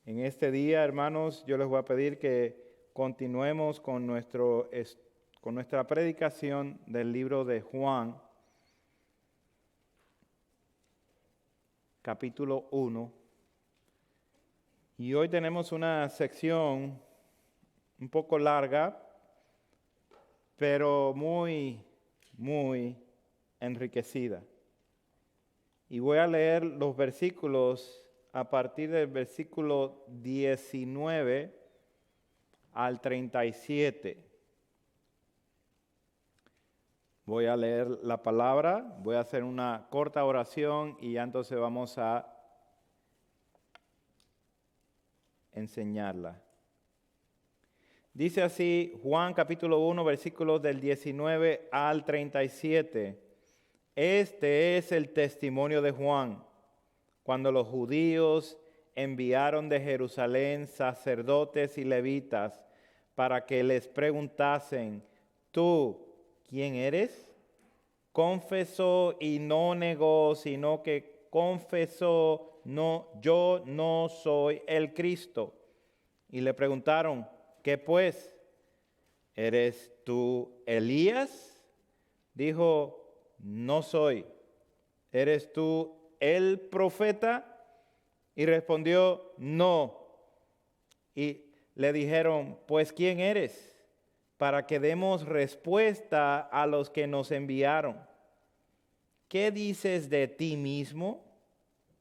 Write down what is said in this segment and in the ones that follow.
En este día, hermanos, yo les voy a pedir que continuemos con nuestra predicación del libro de Juan, capítulo 1. Y hoy tenemos una sección un poco larga, pero muy enriquecida. Y voy a leer los versículos a partir del versículo 19 al 37. Voy a leer la palabra, voy a hacer una corta oración y ya entonces vamos a enseñarla. Dice así Juan capítulo 1, versículos del 19 al 37. Este es el testimonio de Juan, cuando los judíos enviaron de Jerusalén sacerdotes y levitas para que les preguntasen: ¿tú quién eres? Confesó y no negó, sino que confesó: no, yo no soy el Cristo. Y le preguntaron: ¿qué pues? ¿Eres tú Elías? Dijo: no soy. ¿Eres tú el profeta? Y respondió: no. Y le dijeron: pues ¿quién eres? Para que demos respuesta a los que nos enviaron. ¿Qué dices de ti mismo?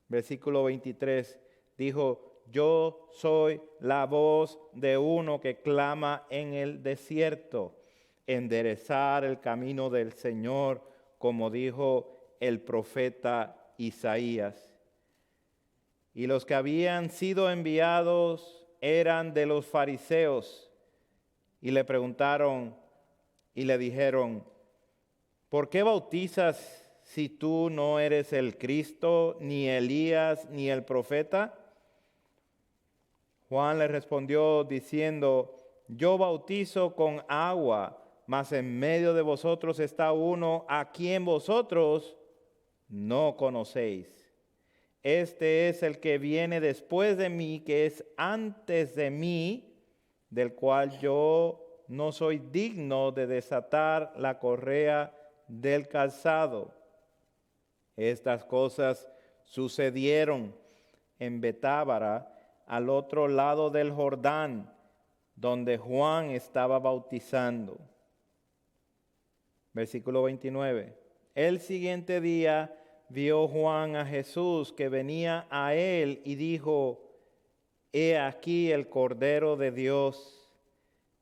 Versículo 23, dijo: yo soy la voz de uno que clama en el desierto, enderezar el camino del Señor, como dijo el profeta Isaías. Y los que habían sido enviados eran de los fariseos, y le preguntaron y le dijeron: ¿por qué bautizas si tú no eres el Cristo, ni Elías, ni el profeta? Juan le respondió diciendo: yo bautizo con agua, mas en medio de vosotros está uno a quien vosotros no conocéis. Este es el que viene después de mí, que es antes de mí, del cual yo no soy digno de desatar la correa del calzado. Estas cosas sucedieron en Betábara, al otro lado del Jordán, donde Juan estaba bautizando. Versículo 29. El siguiente día vio Juan a Jesús que venía a él y dijo: he aquí el Cordero de Dios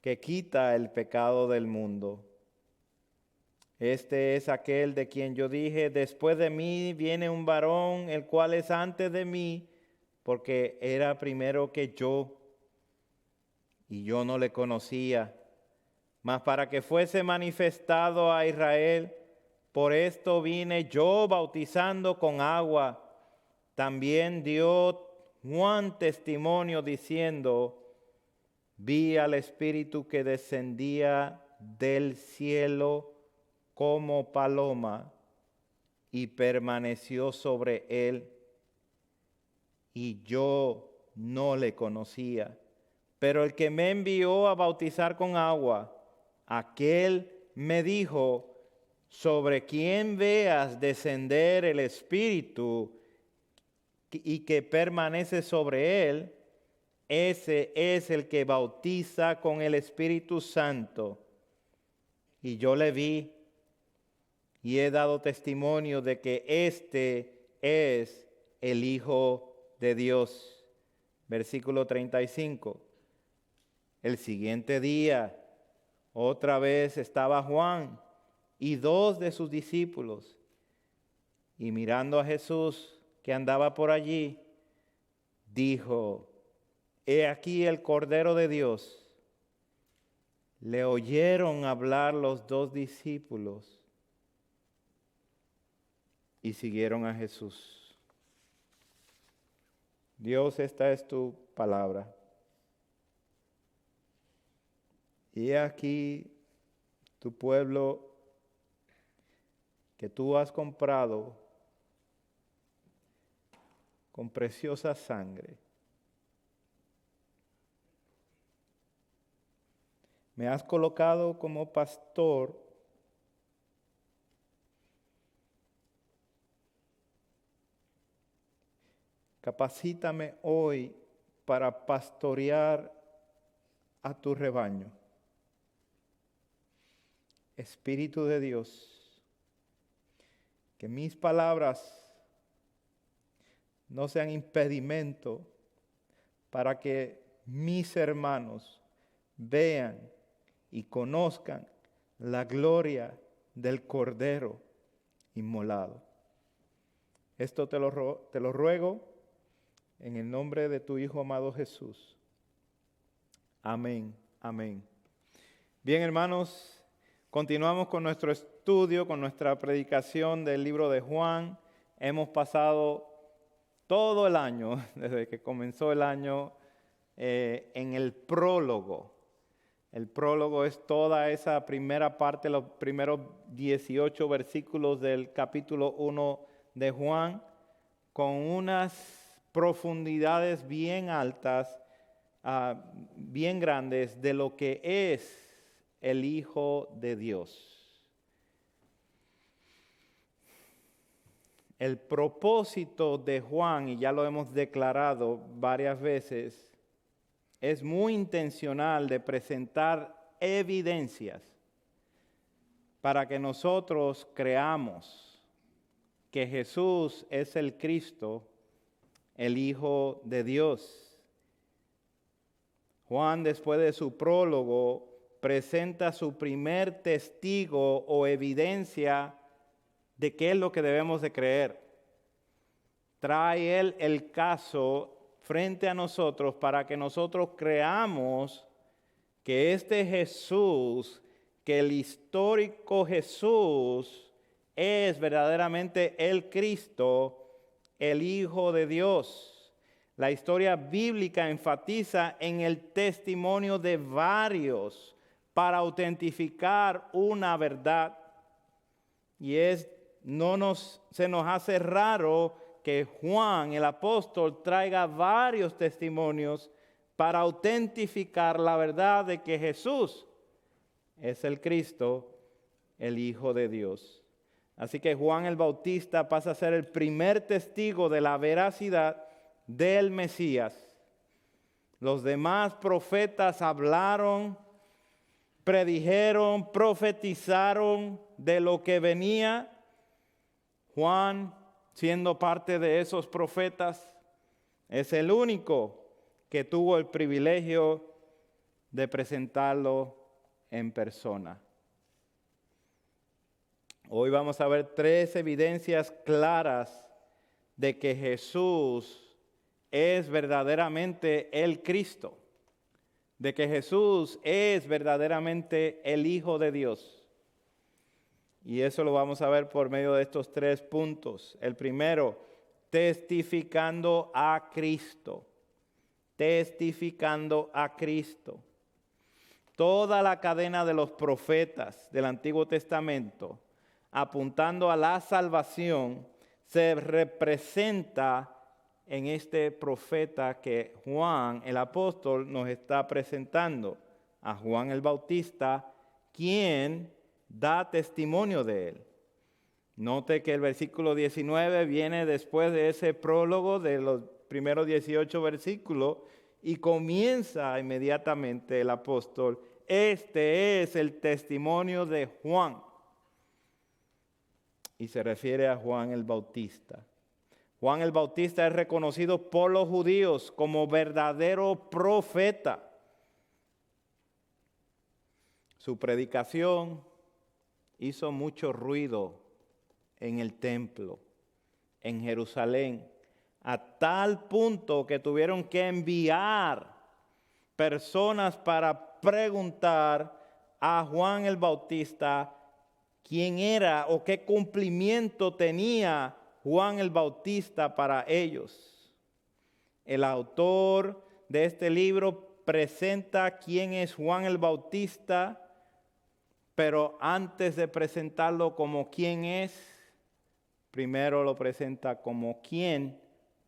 que quita el pecado del mundo. Este es aquel de quien yo dije: después de mí viene un varón, el cual es antes de mí, porque era primero que yo, y yo no le conocía. Mas para que fuese manifestado a Israel, por esto vine yo bautizando con agua. También dio Juan testimonio diciendo: vi al Espíritu que descendía del cielo como paloma y permaneció sobre él. Y yo no le conocía. Pero el que me envió a bautizar con agua, aquel me dijo: sobre quien veas descender el Espíritu y que permanece sobre él, ese es el que bautiza con el Espíritu Santo. Y yo le vi y he dado testimonio de que este es el Hijo de Dios. Versículo 35. El siguiente día, otra vez estaba Juan y dos de sus discípulos, y mirando a Jesús que andaba por allí, dijo: he aquí el Cordero de Dios. Le oyeron hablar los dos discípulos y siguieron a Jesús. Dios, esta es tu palabra. Y he aquí tu pueblo que tú has comprado con preciosa sangre. Me has colocado como pastor Capacítame hoy para pastorear a tu rebaño. Espíritu de Dios, que mis palabras no sean impedimento para que mis hermanos vean y conozcan la gloria del Cordero inmolado. Esto te lo ruego en el nombre de tu Hijo amado Jesús. Amén, amén. Bien, hermanos, continuamos con nuestro estudio, con nuestra predicación del libro de Juan. Hemos pasado todo el año, desde que comenzó el año, en el prólogo. El prólogo es toda esa primera parte, los primeros 18 versículos del capítulo 1 de Juan, con unas profundidades bien altas, bien grandes de lo que es el Hijo de Dios. El propósito de Juan, y ya lo hemos declarado varias veces, es muy intencional de presentar evidencias para que nosotros creamos que Jesús es el Cristo, el Hijo de Dios. Juan, después de su prólogo, presenta su primer testigo o evidencia de qué es lo que debemos de creer. Trae él el caso frente a nosotros para que nosotros creamos que este Jesús, que el histórico Jesús es verdaderamente el Cristo, el Hijo de Dios. La historia bíblica enfatiza en el testimonio de varios para autentificar una verdad. Y se nos hace raro que Juan, el apóstol, traiga varios testimonios para autentificar la verdad de que Jesús es el Cristo, el Hijo de Dios. Así que Juan el Bautista pasa a ser el primer testigo de la veracidad del Mesías. Los demás profetas hablaron, predijeron, profetizaron de lo que venía. Juan, siendo parte de esos profetas, es el único que tuvo el privilegio de presentarlo en persona. Hoy vamos a ver 3 evidencias claras de que Jesús es verdaderamente el Cristo, de que Jesús es verdaderamente el Hijo de Dios. Y eso lo vamos a ver por medio de estos 3 puntos. El primero, testificando a Cristo. Testificando a Cristo. Toda la cadena de los profetas del Antiguo Testamento, apuntando a la salvación, se representa en este profeta que Juan, el apóstol, nos está presentando. A Juan el Bautista, quien da testimonio de él. Note que el versículo 19 viene después de ese prólogo de los primeros 18 versículos y comienza inmediatamente el apóstol. Este es el testimonio de Juan. Y se refiere a Juan el Bautista. Juan el Bautista es reconocido por los judíos como verdadero profeta. Su predicación hizo mucho ruido en el templo, en Jerusalén, a tal punto que tuvieron que enviar personas para preguntar a Juan el Bautista quién era o qué cumplimiento tenía Juan el Bautista para ellos. El autor de este libro presenta quién es Juan el Bautista, pero antes de presentarlo como quién es, primero lo presenta como quién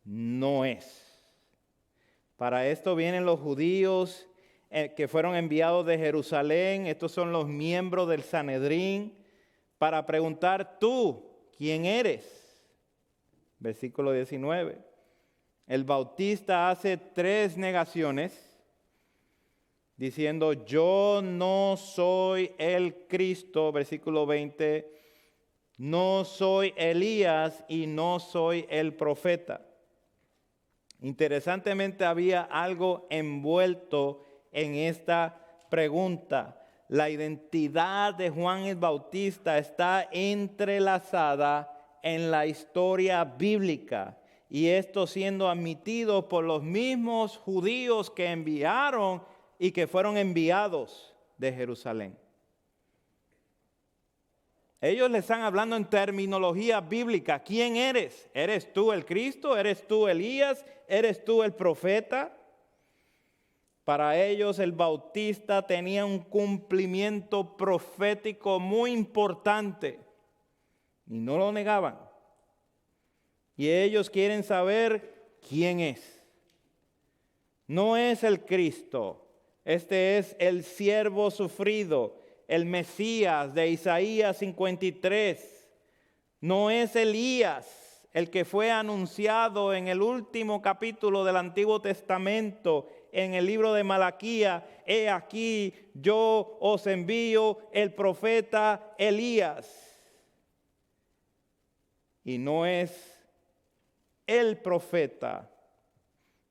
no es. Para esto vienen los judíos que fueron enviados de Jerusalén. Estos son los miembros del Sanedrín para preguntar: ¿tú quién eres? Versículo 19. El Bautista hace 3 negaciones diciendo: yo no soy el Cristo. Versículo 20. No soy Elías y no soy el profeta. Interesantemente, había algo envuelto en esta pregunta. La identidad de Juan el Bautista está entrelazada en la historia bíblica, y esto siendo admitido por los mismos judíos que enviaron y que fueron enviados de Jerusalén. Ellos le están hablando en terminología bíblica. ¿Quién eres? ¿Eres tú el Cristo? ¿Eres tú Elías? ¿Eres tú el profeta? Para ellos el Bautista tenía un cumplimiento profético muy importante y no lo negaban. Y ellos quieren saber quién es. No es el Cristo, este es el siervo sufrido, el Mesías de Isaías 53. No es Elías, el que fue anunciado en el último capítulo del Antiguo Testamento, en el libro de Malaquías: he aquí, yo os envío el profeta Elías. Y no es el profeta,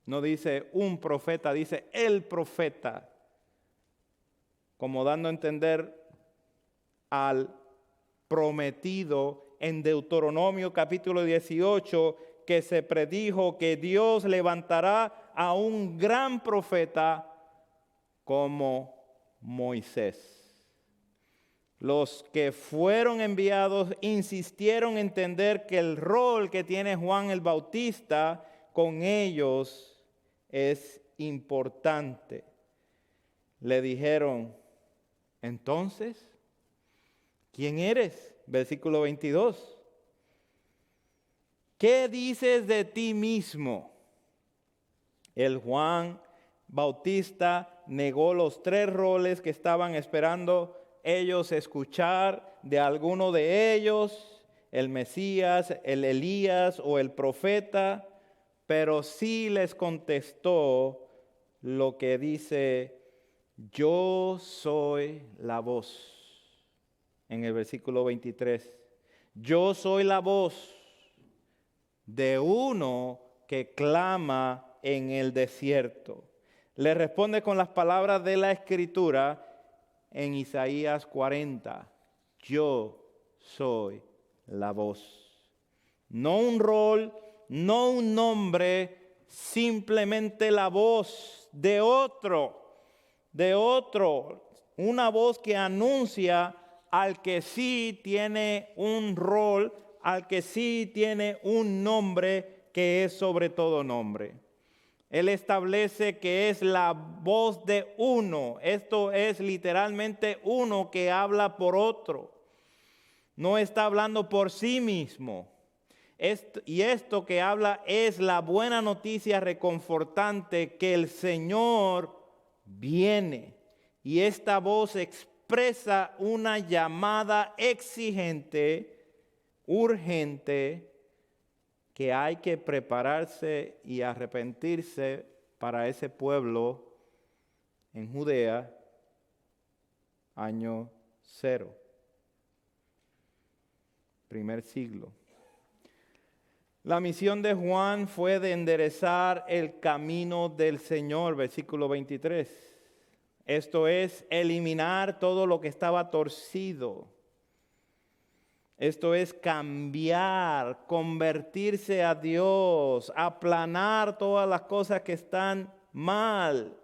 no dice un profeta, dice el profeta, como dando a entender al prometido en Deuteronomio capítulo 18, que se predijo que Dios levantará a un gran profeta como Moisés. Los que fueron enviados insistieron en entender que el rol que tiene Juan el Bautista con ellos es importante. Le dijeron: entonces, ¿quién eres? Versículo 22. ¿Qué dices de ti mismo? El Juan Bautista negó los 3 roles que estaban esperando ellos escuchar de alguno de ellos: el Mesías, el Elías o el profeta. Pero sí les contestó lo que dice: yo soy la voz. En el versículo 23, yo soy la voz de uno que clama en el desierto. Le responde con las palabras de la Escritura en Isaías 40. Yo soy la voz. No un rol, no un nombre, simplemente la voz de otro. Una voz que anuncia al que sí tiene un rol, al que sí tiene un nombre que es sobre todo nombre. Él establece que es la voz de uno. Esto es literalmente uno que habla por otro. No está hablando por sí mismo. Y esto que habla es la buena noticia reconfortante que el Señor viene. Y esta voz expresa una llamada exigente, urgente, que hay que prepararse y arrepentirse para ese pueblo en Judea, año 0, primer siglo. La misión de Juan fue de enderezar el camino del Señor, versículo 23. Esto es, eliminar todo lo que estaba torcido. Esto es cambiar, convertirse a Dios, aplanar todas las cosas que están mal,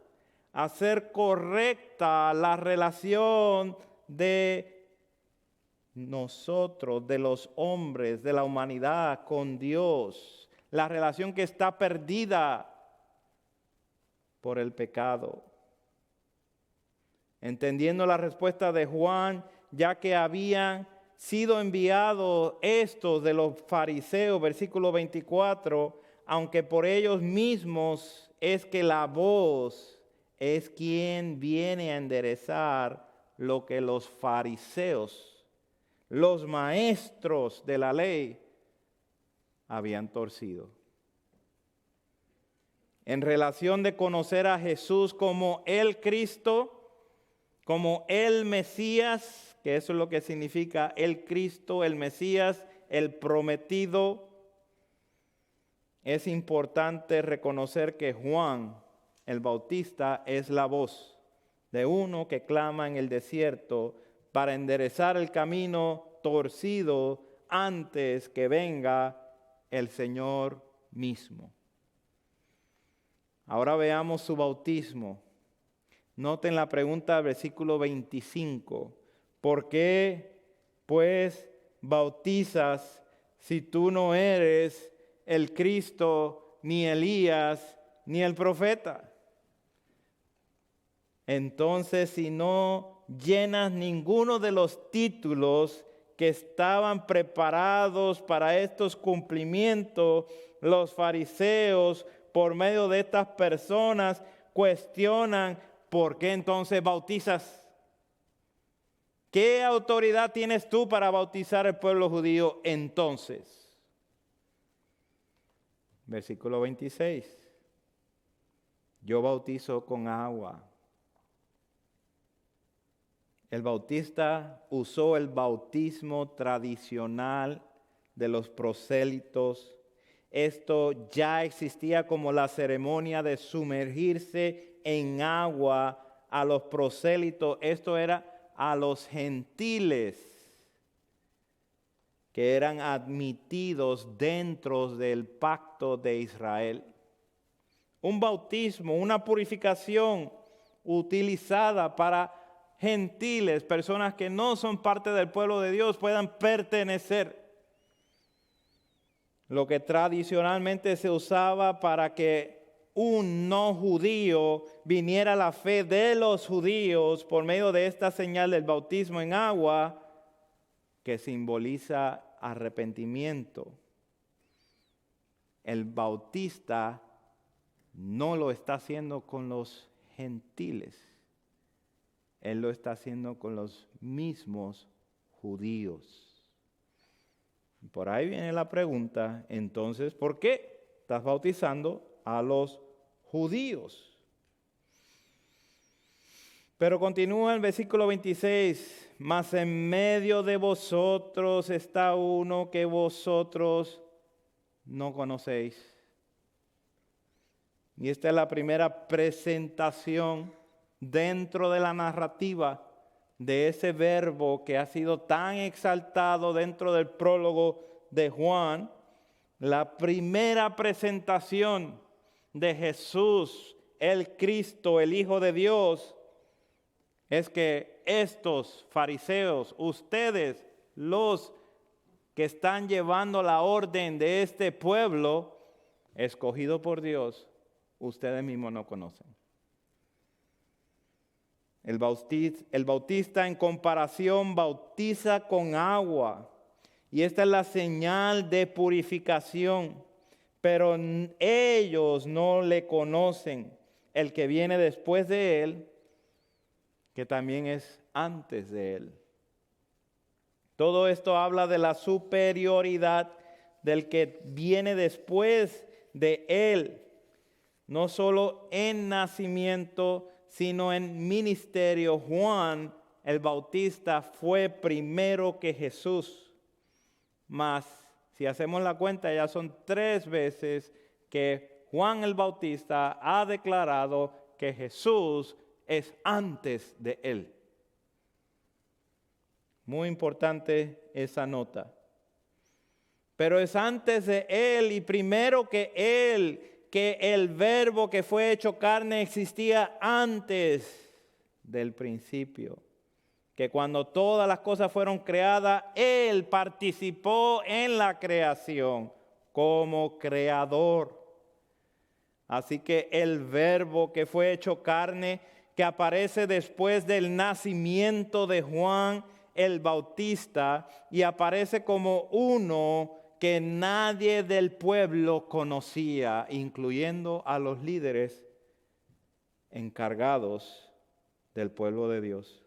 hacer correcta la relación de nosotros, de los hombres, de la humanidad con Dios, la relación que está perdida por el pecado. Entendiendo la respuesta de Juan, ya que habían sido enviados estos de los fariseos, versículo 24, aunque por ellos mismos es que la voz es quien viene a enderezar lo que los fariseos, los maestros de la ley, habían torcido. En relación de conocer a Jesús como el Cristo, como el Mesías, que eso es lo que significa el Cristo, el Mesías, el prometido, es importante reconocer que Juan el Bautista es la voz de uno que clama en el desierto para enderezar el camino torcido antes que venga el Señor mismo. Ahora veamos su bautismo. Noten la pregunta del versículo 25. ¿Por qué, pues, bautizas si tú no eres el Cristo, ni Elías, ni el profeta? Entonces, si no llenas ninguno de los títulos que estaban preparados para estos cumplimientos, los fariseos, por medio de estas personas, cuestionan por qué entonces bautizas. ¿Qué autoridad tienes tú para bautizar al pueblo judío entonces? Versículo 26. Yo bautizo con agua. El bautista usó el bautismo tradicional de los prosélitos. Esto ya existía como la ceremonia de sumergirse en agua a los prosélitos. Esto era a los gentiles que eran admitidos dentro del pacto de Israel. Un bautismo, una purificación utilizada para gentiles, personas que no son parte del pueblo de Dios, puedan pertenecer. Lo que tradicionalmente se usaba para que un no judío viniera a la fe de los judíos por medio de esta señal del bautismo en agua, que simboliza arrepentimiento. El bautista no lo está haciendo con los gentiles. Él lo está haciendo con los mismos judíos. Por ahí viene la pregunta, entonces, ¿por qué estás bautizando a los judíos? Pero continúa el versículo 26, mas en medio de vosotros está uno que vosotros no conocéis. Y esta es la primera presentación dentro de la narrativa de ese verbo que ha sido tan exaltado dentro del prólogo de Juan. La primera presentación de Jesús, el Cristo, el Hijo de Dios, es que estos fariseos, ustedes, los que están llevando la orden de este pueblo, escogido por Dios, ustedes mismos no conocen. El bautista en comparación bautiza con agua. Y esta es la señal de purificación. Pero ellos no le conocen. El que viene después de él, que también es antes de él. Todo esto habla de la superioridad del que viene después de él. No solo en nacimiento, sino en ministerio. Juan el Bautista fue primero que Jesús. Mas, si hacemos la cuenta, ya son 3 veces que Juan el Bautista ha declarado que Jesús es antes de él. Muy importante esa nota. Pero es antes de él y primero que él, que el verbo que fue hecho carne existía antes del principio. Que cuando todas las cosas fueron creadas, él participó en la creación como creador. Así que el verbo que fue hecho carne, que aparece después del nacimiento de Juan el Bautista y aparece como uno que nadie del pueblo conocía, incluyendo a los líderes, encargados del pueblo de Dios.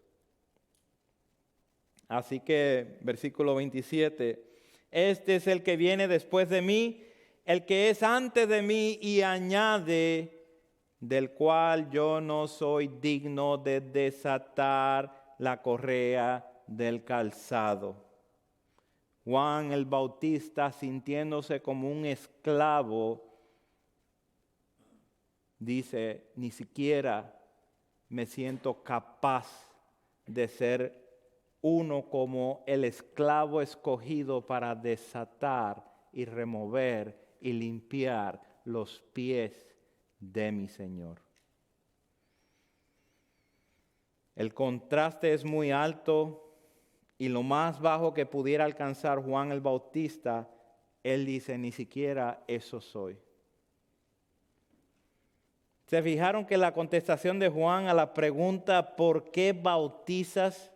Así que, versículo 27, este es el que viene después de mí, el que es antes de mí, y añade, del cual yo no soy digno de desatar la correa del calzado. Juan el Bautista, sintiéndose como un esclavo, dice, ni siquiera me siento capaz de ser uno como el esclavo escogido para desatar y remover y limpiar los pies de mi Señor. El contraste es muy alto y lo más bajo que pudiera alcanzar Juan el Bautista, él dice, ni siquiera eso soy. ¿Se fijaron que la contestación de Juan a la pregunta ¿por qué bautizas?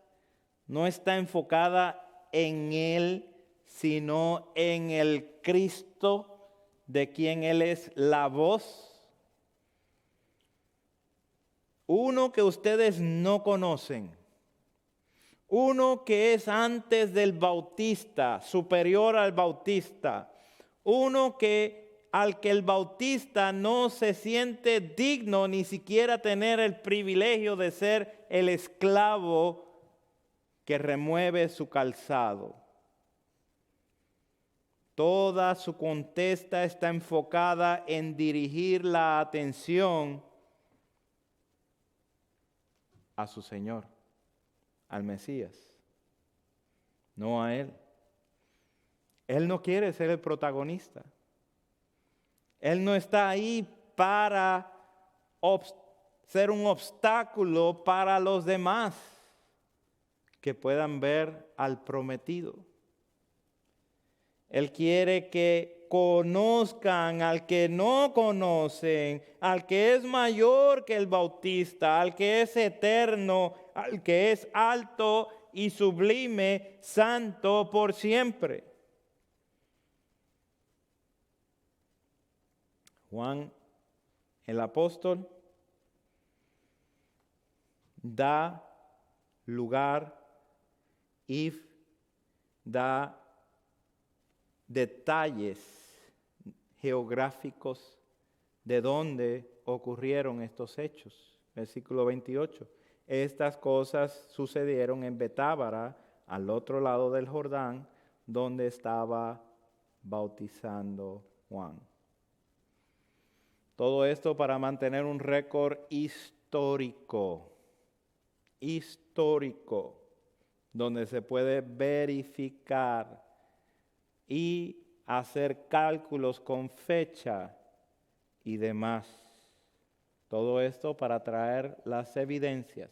No está enfocada en él, sino en el Cristo de quien él es la voz? Uno que ustedes no conocen, uno que es antes del Bautista, superior al Bautista, uno al que el Bautista no se siente digno ni siquiera tener el privilegio de ser el esclavo que remueve su calzado. Toda su contesta está enfocada en dirigir la atención a su Señor, al Mesías, no a Él. Él no quiere ser el protagonista. Él no está ahí para ser un obstáculo para los demás que puedan ver al prometido. Él quiere que conozcan al que no conocen, al que es mayor que el Bautista, al que es eterno, al que es alto y sublime, santo por siempre. Juan, el apóstol, da lugar y da detalles geográficos de dónde ocurrieron estos hechos. Versículo 28. Estas cosas sucedieron en Betábara, al otro lado del Jordán, donde estaba bautizando Juan. Todo esto para mantener un récord histórico, donde se puede verificar y hacer cálculos con fecha y demás. Todo esto para traer las evidencias.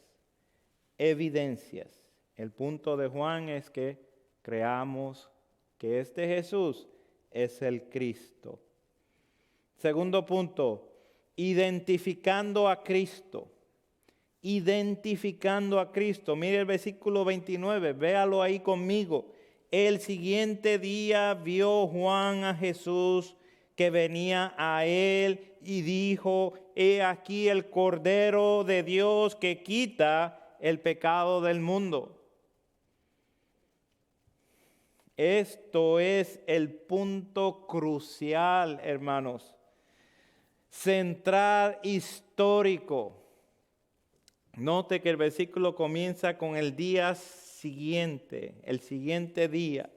El punto de Juan es que creamos que este Jesús es el Cristo. Segundo punto, identificando a Cristo. Identificando a Cristo. Mire el versículo 29, véalo ahí conmigo. El siguiente día vio Juan a Jesús que venía a él y dijo, he aquí el Cordero de Dios que quita el pecado del mundo. Esto es el punto crucial, hermanos. Central histórico. Note que el versículo comienza con el día siguiente, el siguiente día.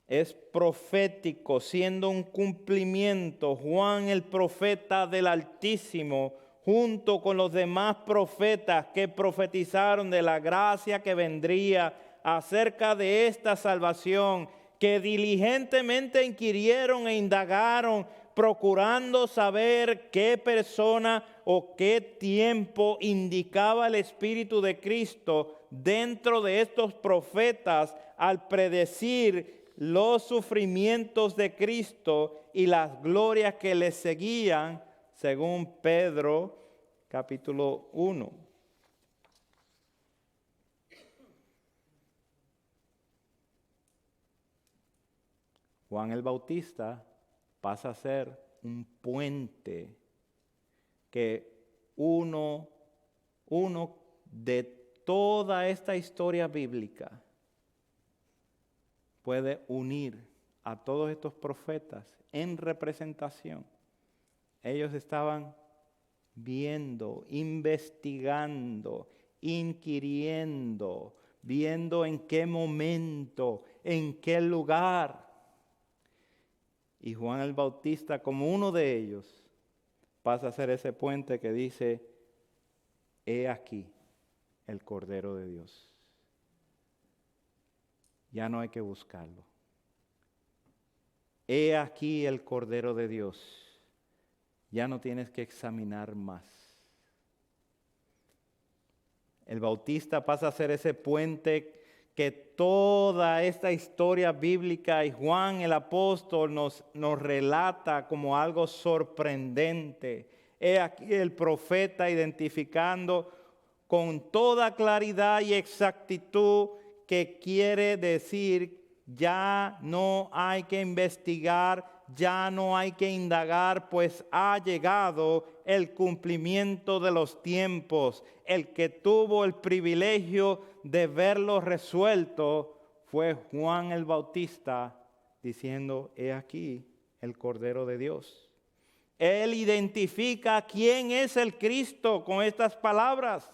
Es profético, siendo un cumplimiento. Juan el profeta del Altísimo, junto con los demás profetas que profetizaron de la gracia que vendría acerca de esta salvación, que diligentemente inquirieron e indagaron, procurando saber qué persona o qué tiempo indicaba el Espíritu de Cristo dentro de estos profetas al predecir los sufrimientos de Cristo y las glorias que le seguían, según Pedro capítulo 1. Juan el Bautista pasa a ser un puente que uno de toda esta historia bíblica puede unir a todos estos profetas en representación. Ellos estaban viendo, investigando, inquiriendo, viendo en qué momento, en qué lugar. Y Juan el Bautista, como uno de ellos, pasa a ser ese puente que dice: he aquí el Cordero de Dios. Ya no hay que buscarlo. He aquí el Cordero de Dios. Ya no tienes que examinar más. El Bautista pasa a ser ese puente que toda esta historia bíblica y Juan el apóstol nos relata como algo sorprendente. He aquí el profeta identificando con toda claridad y exactitud que quiere decir: ya no hay que investigar, ya no hay que indagar, pues ha llegado el cumplimiento de los tiempos. El que tuvo el privilegio de verlo resuelto fue Juan el Bautista, diciendo: he aquí el Cordero de Dios. Él identifica quién es el Cristo con estas palabras.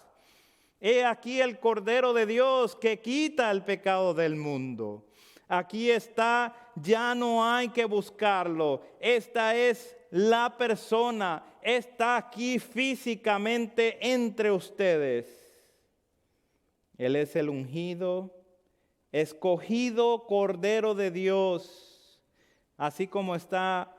He aquí el Cordero de Dios que quita el pecado del mundo. Aquí está, ya no hay que buscarlo. Esta es la persona, está aquí físicamente entre ustedes. Él es el ungido, escogido Cordero de Dios, así como está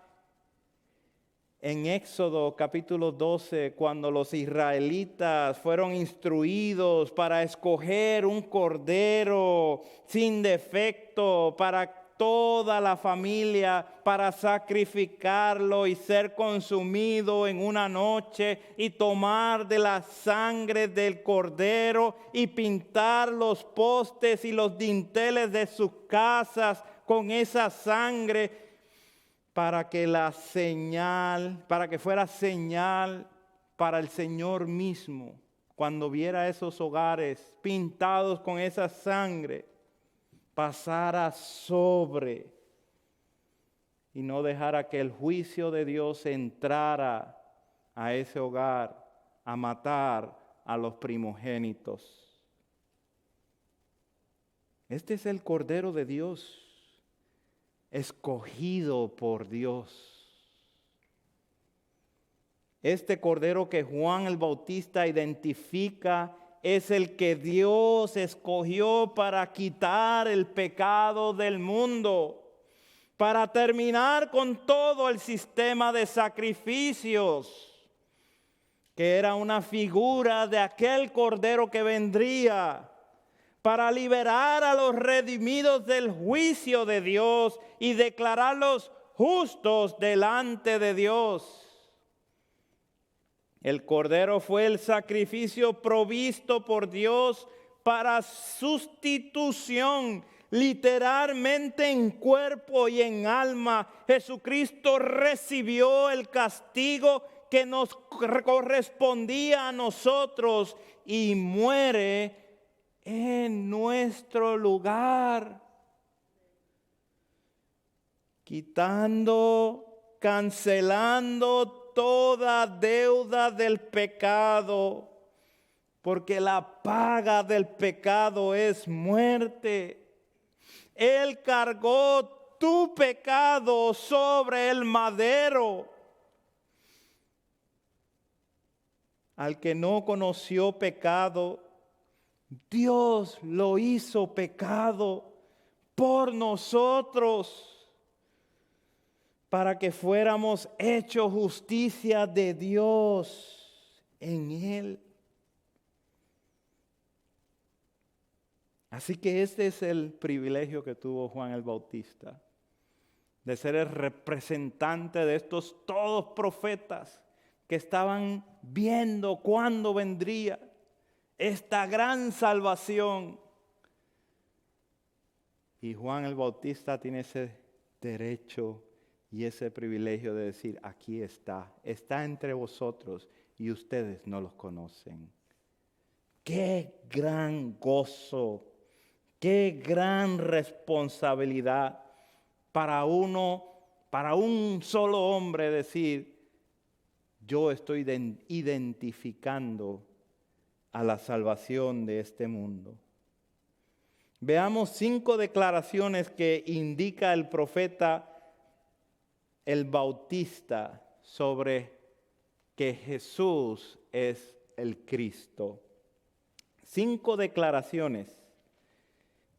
en Éxodo capítulo 12, cuando los israelitas fueron instruidos para escoger un cordero sin defecto para toda la familia, para sacrificarlo y ser consumido en una noche, y tomar de la sangre del cordero y pintar los postes y los dinteles de sus casas con esa sangre, para que fuera señal para el Señor mismo, cuando viera esos hogares pintados con esa sangre, pasara sobre y no dejara que el juicio de Dios entrara a ese hogar a matar a los primogénitos. Este es el Cordero de Dios, escogido por Dios. Este Cordero que Juan el Bautista identifica es el que Dios escogió para quitar el pecado del mundo, para terminar con todo el sistema de sacrificios, que era una figura de aquel Cordero que vendría para liberar a los redimidos del juicio de Dios y declararlos justos delante de Dios. El Cordero fue el sacrificio provisto por Dios para sustitución, literalmente en cuerpo y en alma. Jesucristo recibió el castigo que nos correspondía a nosotros y muere en nuestro lugar, cancelando toda deuda del pecado, porque la paga del pecado es muerte. Él cargó tu pecado sobre el madero. Al que no conoció pecado, Dios lo hizo pecado por nosotros, para que fuéramos hechos justicia de Dios en Él. Así que este es el privilegio que tuvo Juan el Bautista, de ser el representante de estos todos profetas que estaban viendo cuándo vendría esta gran salvación. Y Juan el Bautista tiene ese derecho y ese privilegio de decir, aquí está entre vosotros y ustedes no los conocen. Qué gran gozo, qué gran responsabilidad para un solo hombre decir, yo estoy identificando a la salvación de este mundo. Veamos 5 declaraciones que indica el profeta, el Bautista, sobre que Jesús es el Cristo. 5 declaraciones.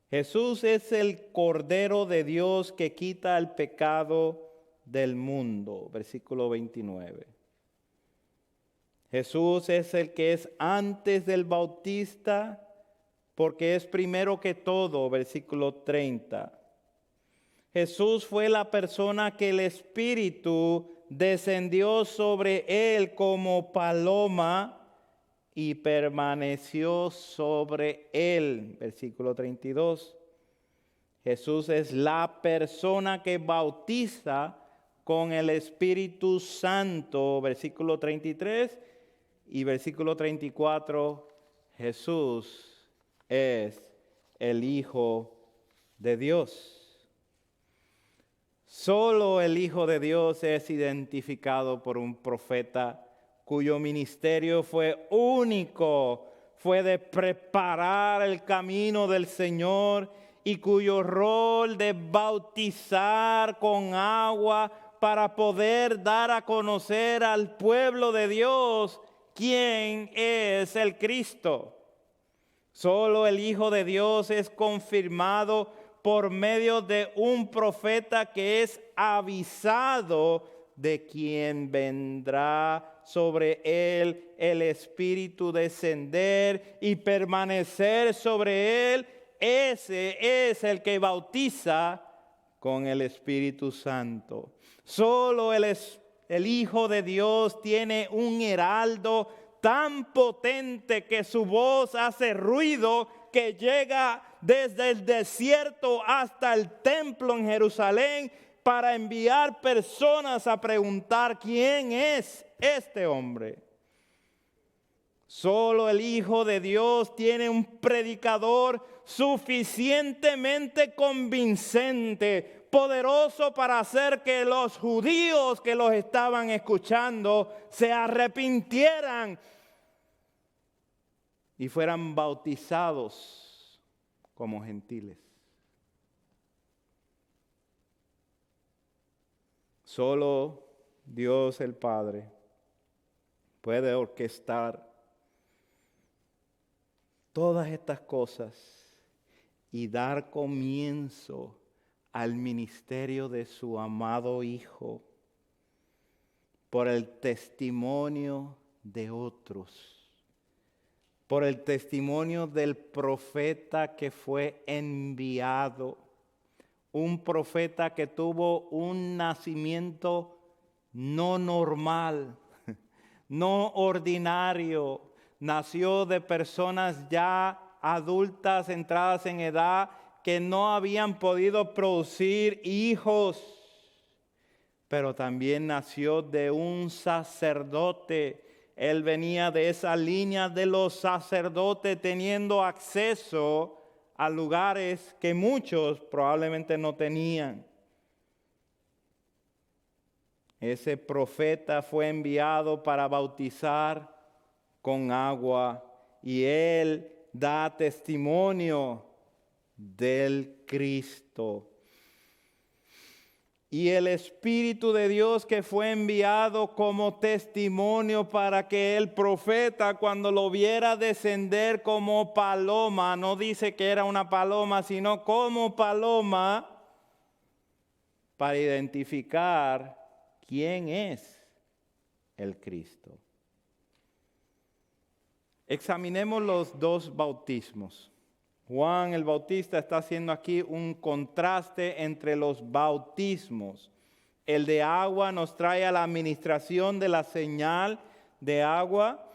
Jesús es el Cordero de Dios que quita el pecado del mundo. Versículo 29. Jesús es el que es antes del Bautista, porque es primero que todo. Versículo 30. Jesús fue la persona que el Espíritu descendió sobre él como paloma y permaneció sobre él. Versículo 32. Jesús es la persona que bautiza con el Espíritu Santo. Versículo 33 y versículo 34. Jesús es el Hijo de Dios. Solo el Hijo de Dios es identificado por un profeta cuyo ministerio fue único, fue de preparar el camino del Señor y cuyo rol de bautizar con agua para poder dar a conocer al pueblo de Dios quién es el Cristo. Solo el Hijo de Dios es confirmado por medio de un profeta que es avisado de quien vendrá sobre él el Espíritu descender y permanecer sobre él. Ese es el que bautiza con el Espíritu Santo. Solo el Hijo de Dios tiene un heraldo tan potente que su voz hace ruido que llega desde el desierto hasta el templo en Jerusalén para enviar personas a preguntar quién es este hombre. Solo el Hijo de Dios tiene un predicador suficientemente convincente, poderoso para hacer que los judíos que los estaban escuchando se arrepintieran y fueran bautizados como gentiles. Solo Dios el Padre puede orquestar todas estas cosas y dar comienzo al ministerio de su amado Hijo por el testimonio de otros, por el testimonio del profeta que fue enviado, un profeta que tuvo un nacimiento no normal, no ordinario, nació de personas ya adultas, entradas en edad, que no habían podido producir hijos, pero también nació de un sacerdote. Él venía de esa línea de los sacerdotes, teniendo acceso a lugares que muchos probablemente no tenían. Ese profeta fue enviado para bautizar con agua y él da testimonio del Cristo. Y el Espíritu de Dios que fue enviado como testimonio para que el profeta, cuando lo viera descender como paloma, no dice que era una paloma, sino como paloma, para identificar quién es el Cristo. Examinemos los dos bautismos. Juan el Bautista está haciendo aquí un contraste entre los bautismos. El de agua nos trae a la administración de la señal de agua.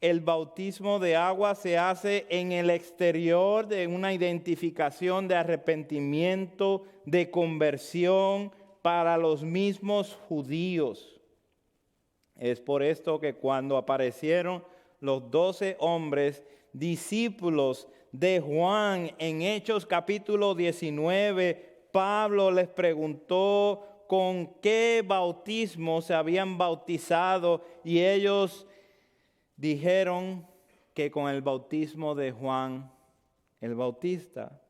El bautismo de agua se hace en el exterior de una identificación de arrepentimiento, de conversión, para los mismos judíos. Es por esto que cuando aparecieron los 12 hombres, discípulos de Juan, en Hechos capítulo 19, Pablo les preguntó con qué bautismo se habían bautizado y ellos dijeron que con el bautismo de Juan el Bautista.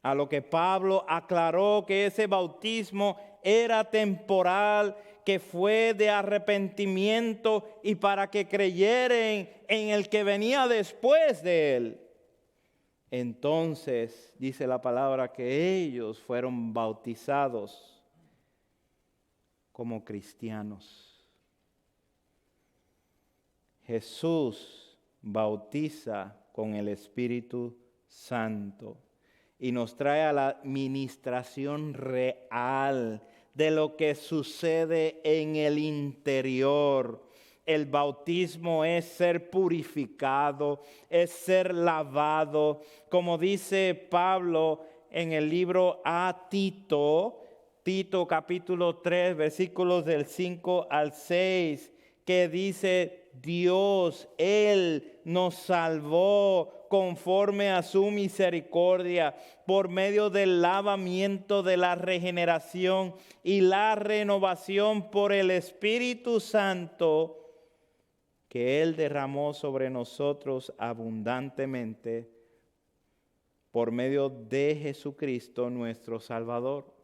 A lo que Pablo aclaró que ese bautismo era temporal, que fue de arrepentimiento y para que creyeren en el que venía después de él. Entonces dice la palabra que ellos fueron bautizados como cristianos. Jesús bautiza con el Espíritu Santo y nos trae a la ministración real de lo que sucede en el interior. El bautismo es ser purificado, es ser lavado. Como dice Pablo en el libro a Tito, Tito capítulo 3, versículos del 5 al 6, que dice: Dios, Él nos salvó conforme a su misericordia, por medio del lavamiento de la regeneración y la renovación por el Espíritu Santo que Él derramó sobre nosotros abundantemente por medio de Jesucristo nuestro Salvador.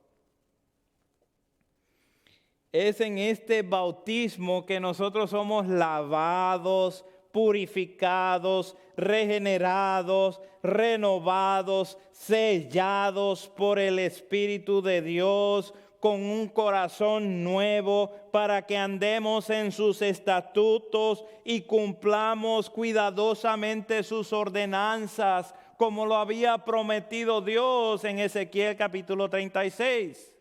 Es en este bautismo que nosotros somos lavados, purificados, regenerados, renovados, sellados por el Espíritu de Dios, con un corazón nuevo, para que andemos en sus estatutos y cumplamos cuidadosamente sus ordenanzas, como lo había prometido Dios en Ezequiel capítulo 36.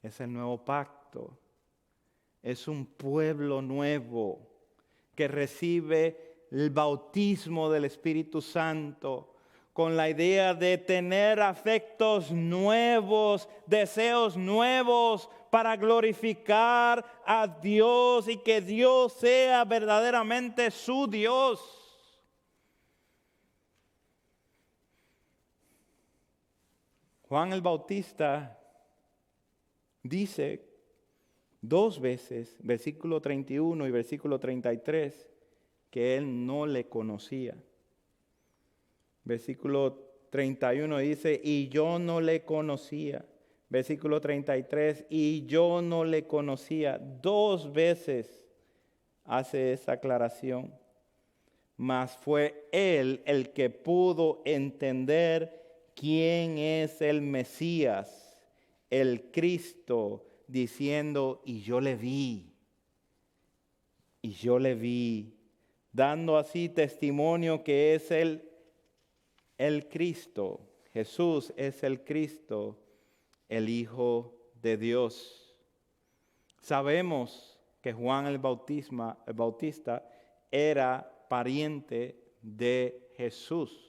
Es el nuevo pacto. Es un pueblo nuevo que recibe el bautismo del Espíritu Santo con la idea de tener afectos nuevos, deseos nuevos para glorificar a Dios y que Dios sea verdaderamente su Dios. Juan el Bautista dice 2 veces, versículo 31 y versículo 33, que él no le conocía. Versículo 31 dice: y yo no le conocía. Versículo 33, y yo no le conocía. 2 veces hace esa aclaración. Mas fue él el que pudo entender quién es el Mesías, el Cristo, diciendo: y yo le vi, dando así testimonio que es el Cristo. Jesús es el Cristo, el Hijo de Dios. Sabemos que Juan el Bautista era pariente de Jesús.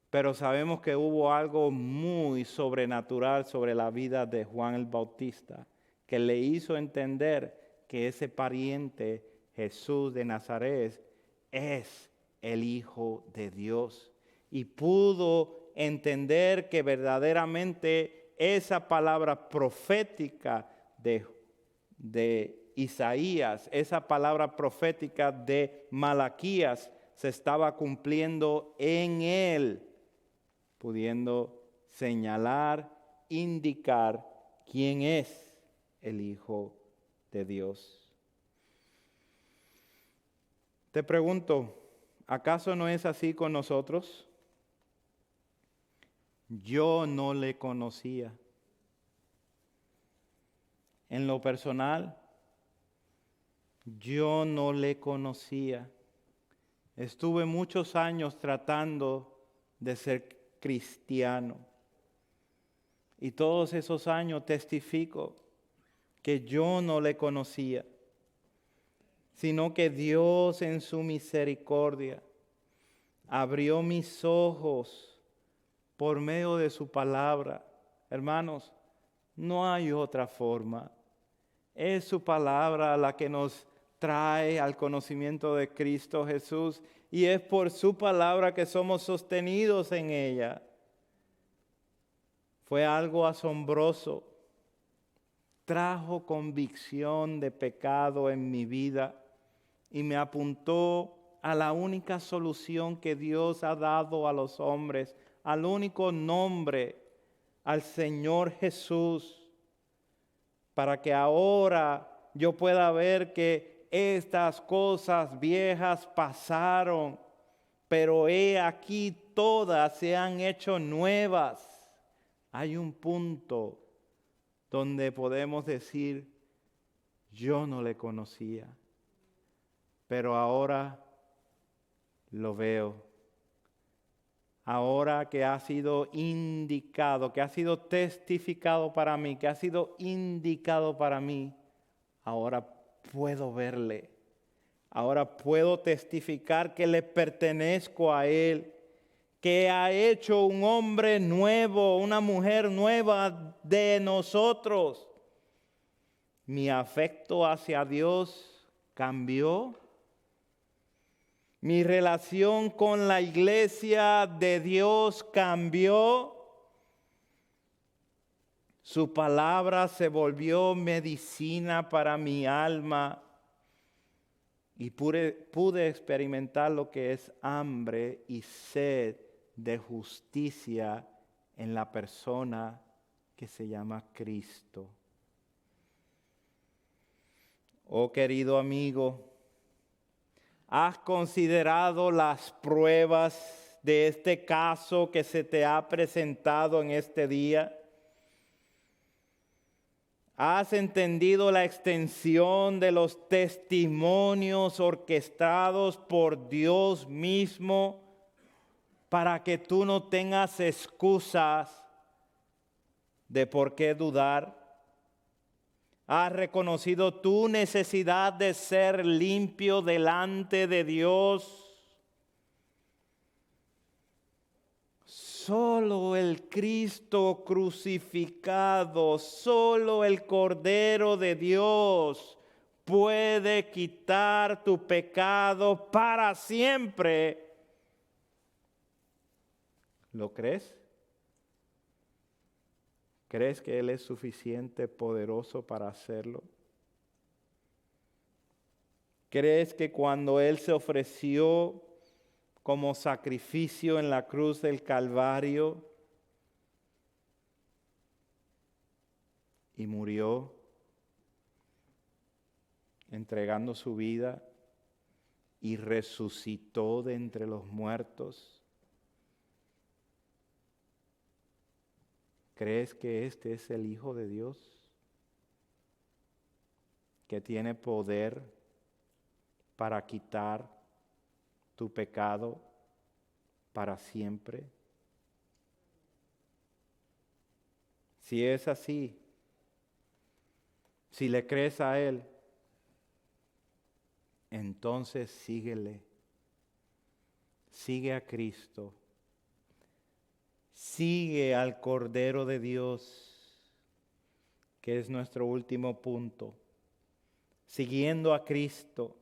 Pero sabemos que hubo algo muy sobrenatural sobre la vida de Juan el Bautista, que le hizo entender que ese pariente, Jesús de Nazaret, es el Hijo de Dios. Y pudo entender que verdaderamente esa palabra profética de Isaías, esa palabra profética de Malaquías, se estaba cumpliendo en él, pudiendo señalar, indicar quién es el Hijo de Dios. Te pregunto, ¿acaso no es así con nosotros? Yo no le conocía. En lo personal, yo no le conocía. Estuve muchos años tratando de ser cristiano. Y todos esos años testifico que yo no le conocía, sino que Dios en su misericordia abrió mis ojos por medio de su palabra. Hermanos, No hay otra forma. Es su palabra la que nos trae al conocimiento de Cristo Jesús y es por su palabra que somos sostenidos en ella. Fue algo asombroso. Trajo convicción de pecado en mi vida y me apuntó a la única solución que Dios ha dado a los hombres, al único nombre, al Señor Jesús, para que ahora yo pueda ver que estas cosas viejas pasaron, pero he aquí todas se han hecho nuevas. Hay un punto donde podemos decir, yo no le conocía, pero ahora lo veo. Ahora que ha sido indicado, que ha sido testificado para mí, que ha sido indicado para mí, ahora puedo verle. Ahora puedo testificar que le pertenezco a Él, que ha hecho un hombre nuevo, una mujer nueva de nosotros. Mi afecto hacia Dios cambió. Mi relación con la iglesia de Dios cambió. Su palabra se volvió medicina para mi alma. Y pude experimentar lo que es hambre y sed de justicia en la persona que se llama Cristo. Oh querido amigo, ¿has considerado las pruebas de este caso que se te ha presentado en este día? ¿Has entendido la extensión de los testimonios orquestados por Dios mismo para que tú no tengas excusas de por qué dudar? ¿Has reconocido tu necesidad de ser limpio delante de Dios? Solo el Cristo crucificado, solo el Cordero de Dios puede quitar tu pecado para siempre. ¿Lo crees? ¿Crees que Él es suficiente poderoso para hacerlo? ¿Crees que cuando Él se ofreció como sacrificio en la cruz del Calvario y murió entregando su vida y resucitó de entre los muertos? ¿Crees que este es el Hijo de Dios, que tiene poder para quitar tu pecado para siempre? Si es así, si le crees a Él, entonces síguele. Sigue a Cristo. Sigue al Cordero de Dios, que es nuestro último punto. Siguiendo a Cristo.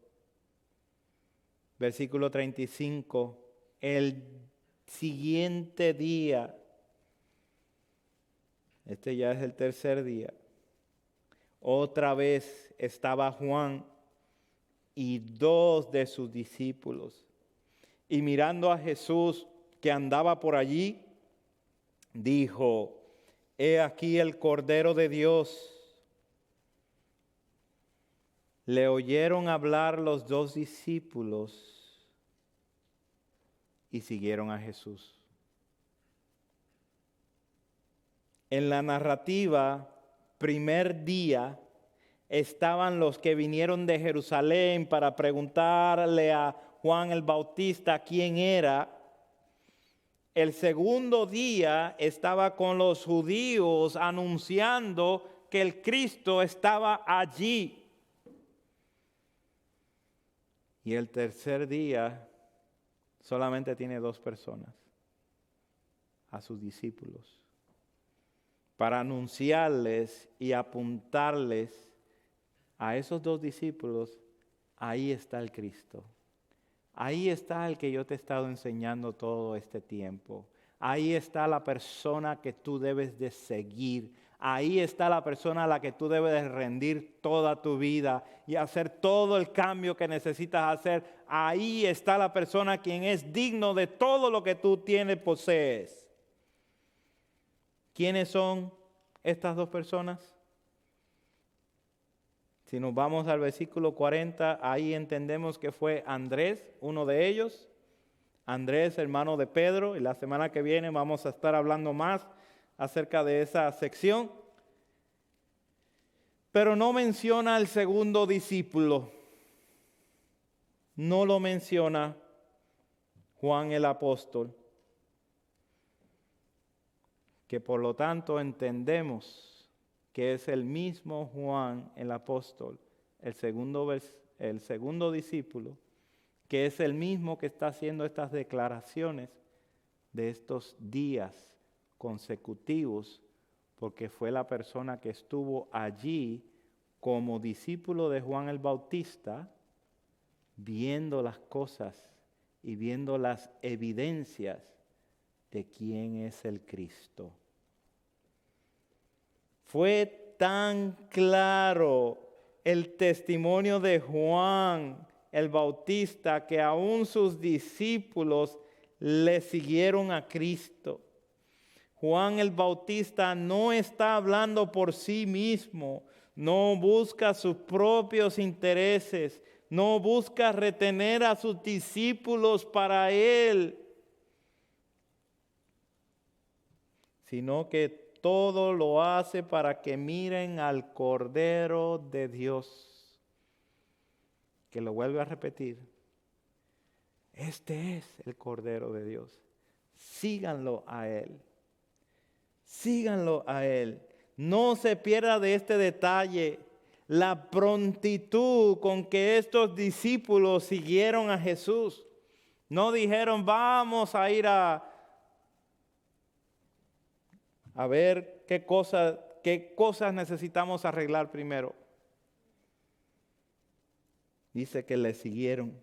Versículo 35. El siguiente día, este ya es el tercer día, otra vez estaba Juan y 2 de sus discípulos. Y mirando a Jesús que andaba por allí, dijo: He aquí el Cordero de Dios. Le oyeron hablar los 2 discípulos y siguieron a Jesús. En la narrativa, primer día, estaban los que vinieron de Jerusalén para preguntarle a Juan el Bautista quién era. El segundo día estaba con los judíos anunciando que el Cristo estaba allí. Y el tercer día solamente tiene 2 personas, a sus discípulos. para anunciarles y apuntarles a esos dos discípulos, ahí está el Cristo. Ahí está el que yo te he estado enseñando todo este tiempo. Ahí está la persona que tú debes de seguir. Ahí está la persona a la que tú debes de rendir toda tu vida y hacer todo el cambio que necesitas hacer. Ahí está la persona quien es digno de todo lo que tú tienes, posees. ¿Quiénes son estas dos personas? Si nos vamos al versículo 40, ahí entendemos que fue Andrés, uno de ellos. Andrés, hermano de Pedro, y la semana que viene vamos a estar hablando más acerca de esa sección. Pero no menciona al segundo discípulo. No lo menciona Juan el apóstol. Que por lo tanto entendemos que es el mismo Juan el apóstol, el segundo discípulo, que es el mismo que está haciendo estas declaraciones de estos días consecutivos, porque fue la persona que estuvo allí como discípulo de Juan el Bautista, viendo las cosas y viendo las evidencias de quién es el Cristo. Fue tan claro el testimonio de Juan el Bautista que aún sus discípulos le siguieron a Cristo. Juan el Bautista no está hablando por sí mismo, no busca sus propios intereses, no busca retener a sus discípulos para él, sino que todo lo hace para que miren al Cordero de Dios, que lo vuelve a repetir. Este es el Cordero de Dios. Síganlo a Él. Síganlo a Él. No se pierda de este detalle, la prontitud con que estos discípulos siguieron a Jesús. No dijeron, vamos a ir a ver qué cosas necesitamos arreglar primero. Dice que le siguieron.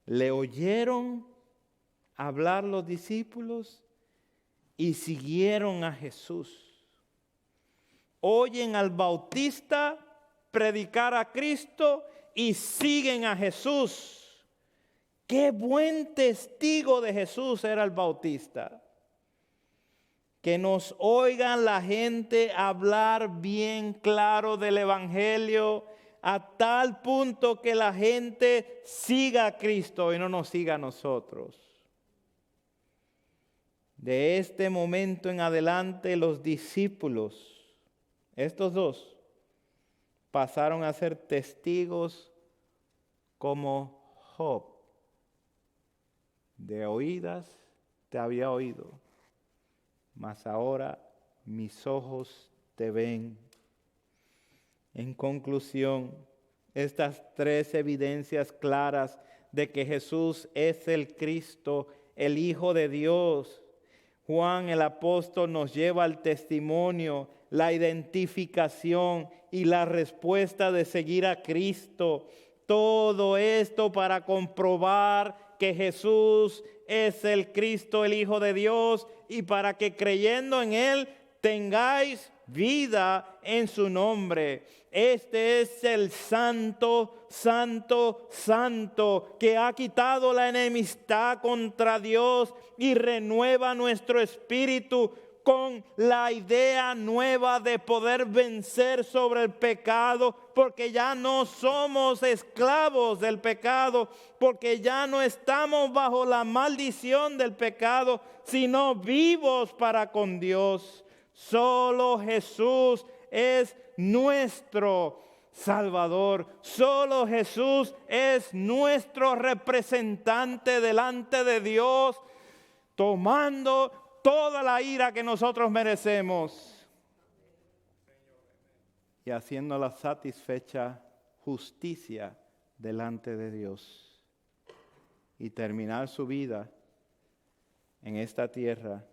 Le oyeron hablar los discípulos y siguieron a Jesús. Oyen al Bautista predicar a Cristo y siguen a Jesús. Qué buen testigo de Jesús era el Bautista. Que nos oigan la gente hablar bien claro del Evangelio a tal punto que la gente siga a Cristo y no nos siga a nosotros. De este momento en adelante los discípulos, estos dos, pasaron a ser testigos como Job. De oídas te había oído, mas ahora mis ojos te ven. En conclusión, estas tres evidencias claras de que Jesús es el Cristo, el Hijo de Dios. Juan el apóstol nos lleva al testimonio, la identificación y la respuesta de seguir a Cristo. Todo esto para comprobar que Jesús es el Cristo, el Hijo de Dios, y para que creyendo en Él tengáis vida en su nombre. Este es el santo, santo, santo, que ha quitado la enemistad contra Dios y renueva nuestro espíritu con la idea nueva de poder vencer sobre el pecado, porque ya no somos esclavos del pecado, porque ya no estamos bajo la maldición del pecado, sino vivos para con Dios. Solo Jesús es nuestro Salvador. Solo Jesús es nuestro representante delante de Dios, tomando toda la ira que nosotros merecemos y haciendo la satisfecha justicia delante de Dios y terminar su vida en esta tierra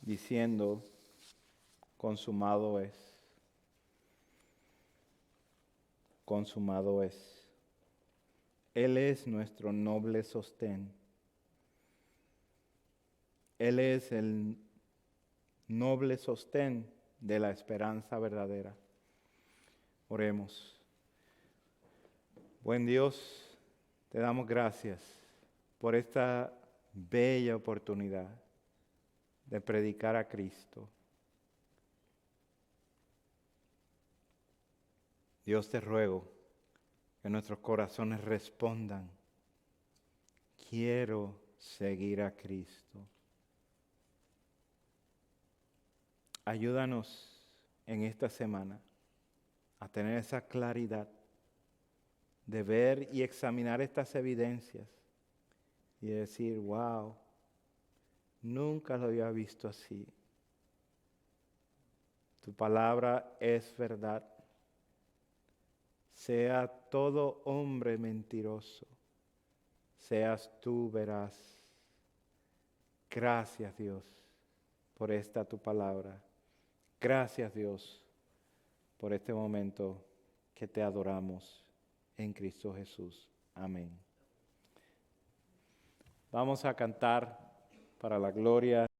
diciendo, consumado es. Consumado es. Él es nuestro noble sostén. Él es el noble sostén de la esperanza verdadera. Oremos. Buen Dios, te damos gracias por esta bella oportunidad de predicar a Cristo. Dios, te ruego que nuestros corazones respondan: quiero seguir a Cristo. Ayúdanos en esta semana a tener esa claridad de ver y examinar estas evidencias y decir, wow, nunca lo había visto así. Tu palabra es verdad. Sea todo hombre mentiroso, seas tú veraz. Gracias, Dios, por esta tu palabra. Gracias, Dios, por este momento que te adoramos en Cristo Jesús. Amén. Vamos a cantar para la gloria